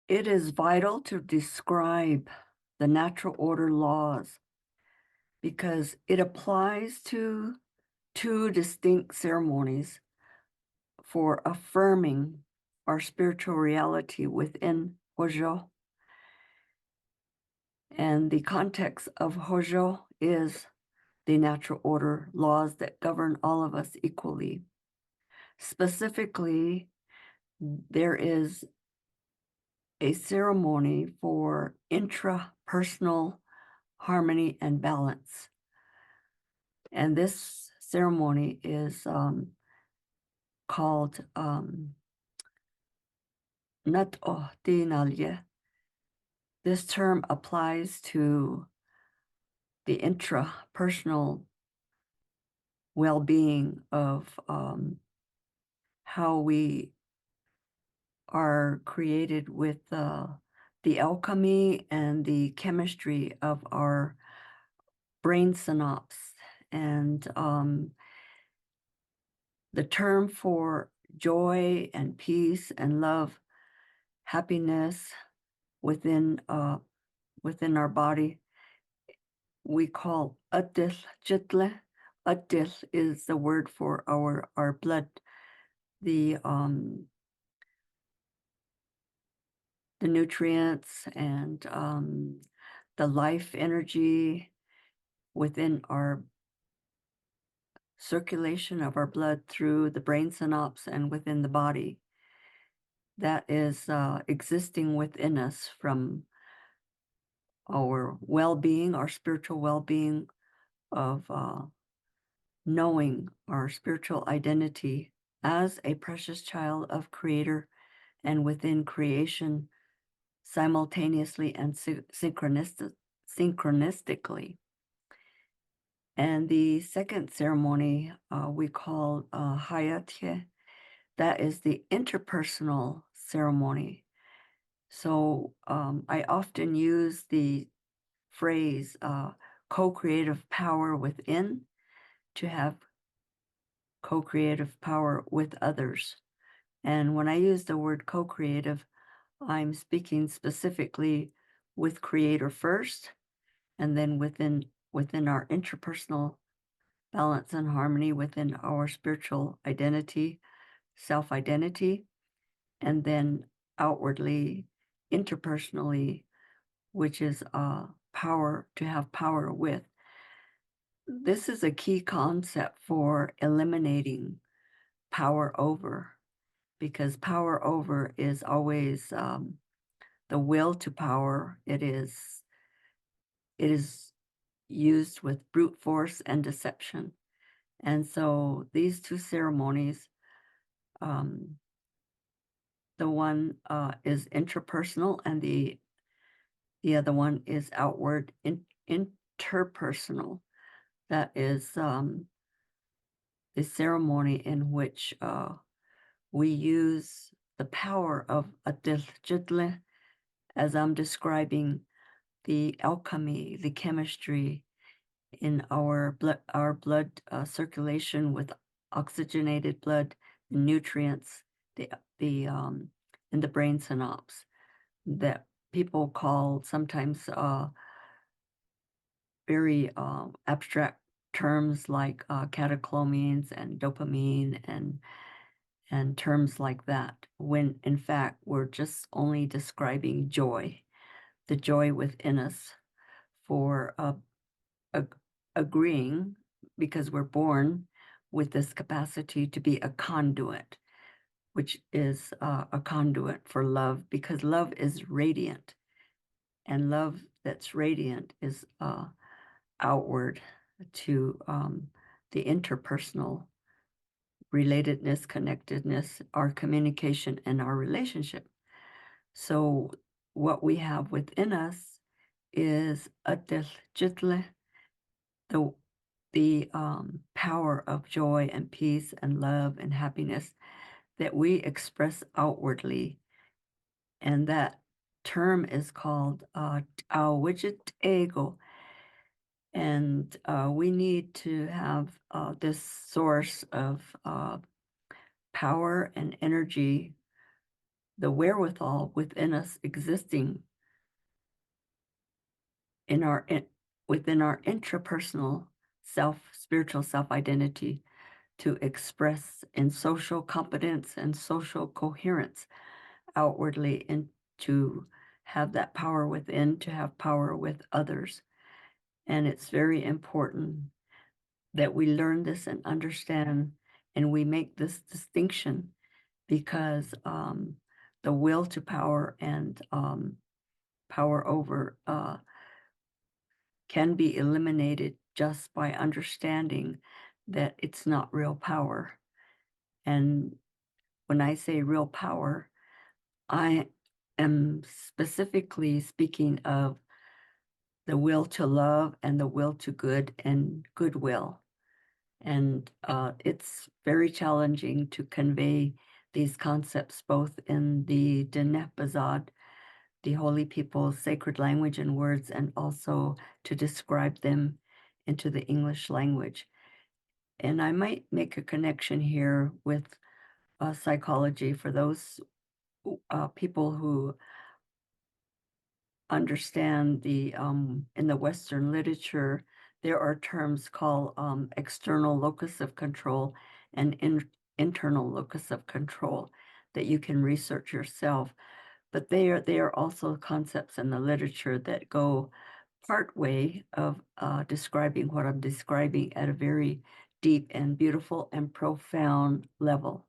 It is vital to describe the natural order laws because it applies to two distinct ceremonies for affirming our spiritual reality within Hojo. And the context of Hojo is the natural order laws that govern all of us equally. Specifically, there is a ceremony for intrapersonal harmony and balance. And this ceremony is called Nat-o Tinalye. This term applies to the intrapersonal well-being of how we are created with the alchemy and the chemistry of our brain synapse. And the term for joy and peace and love, happiness within our body, we call atil jitle. Atil is the word for our blood, the nutrients and the life energy within our circulation of our blood through the brain synapse and within the body that is existing within us from our well-being, our spiritual well-being of knowing our spiritual identity as a precious child of Creator and within creation simultaneously and synchronistically. And the second ceremony we call Hayatye. That is the interpersonal ceremony. So I often use the phrase co-creative power within to have co-creative power with others. And when I use the word co-creative, I'm speaking specifically with Creator first, and then within our interpersonal balance and harmony within our spiritual identity, self-identity, and then outwardly, interpersonally, which is power, to have power with. This is a key concept for eliminating power over, because power over is always the will to power. It is used with brute force and deception. And so these two ceremonies, the one is intrapersonal and the other one is outward, interpersonal. That is the ceremony in which we use the power of Atil Jitle, as I'm describing the alchemy, the chemistry in our blood circulation with oxygenated blood, the nutrients, the in the brain synapse that people call sometimes very abstract terms like catecholamines and dopamine and terms like that, when in fact we're just only describing joy, the joy within us for agreeing, because we're born with this capacity to be a conduit, which is a conduit for love, because love is radiant, and love that's radiant is outward to the interpersonal relatedness, connectedness, our communication, and our relationship. So what we have within us is atil jitle, the power of joy and peace and love and happiness that we express outwardly. And that term is called awidjit ego. And we need to have this source of power and energy the wherewithal within us existing in our within our intrapersonal spiritual self identity to express in social competence and social coherence outwardly, and to have that power within to have power with others. And it's very important that we learn this and understand, and we make this distinction, because the will to power and power over can be eliminated just by understanding that it's not real power. And when I say real power, I am specifically speaking of the will to love and the will to good and goodwill. And it's very challenging to convey these concepts both in the Denepazad, the Holy People's sacred language and words, and also to describe them into the English language. And I might make a connection here with psychology for those people who understand in the Western literature, there are terms called external locus of control and internal locus of control that you can research yourself. But they are also concepts in the literature that go part way of describing what I'm describing at a very deep and beautiful and profound level.